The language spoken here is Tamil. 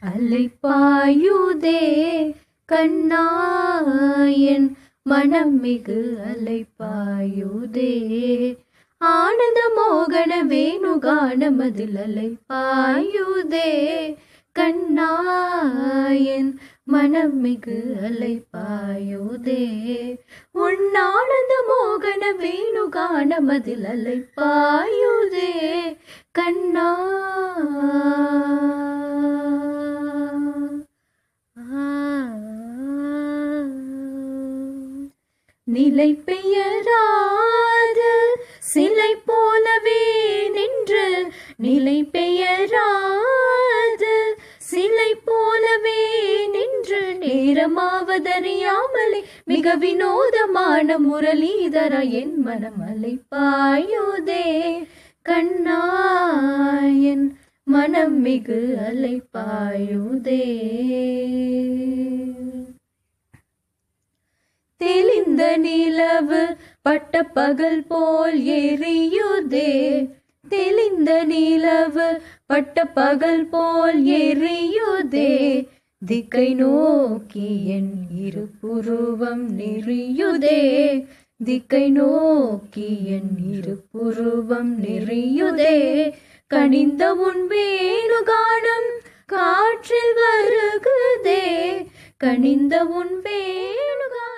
அலைப்பாயுதே கண்ணாயன் மனம் மிகு அலைப்பாயுதே ஆனந்த மோகன வேணுகானமதில் அலைப்பாயுதே கண்ணாயன் மனம் மிகு அலைப்பாயுதே உன்னானந்த மோகன வேணுகானமதில் அலைப்பாயுதே கண்ணா நிலை பெயராத சிலை போலவே நின்று நிலை பெயராத சிலை போலவே நின்று நேரமாவதறியாமலே மிக வினோதமான முரளிதர என் மனம் அலைப்பாயுதே கண்ணாயன் மனம் மிகு அலைப்பாயுதே தெளிந்த நிலவு பட்ட பகல் போல் எரியுதே தெளிந்த நிலவு பட்ட பகல் போல் எரியுதே திக்கை நோக்கி என் இரு புருவம் நெறியுதே திக்கை நோக்கி என் இரு புருவம் நெறியுதே கனிந்த உன் வேணுகானம் காற்றில் வருகுதே கனிந்த உன் வேணுகானம்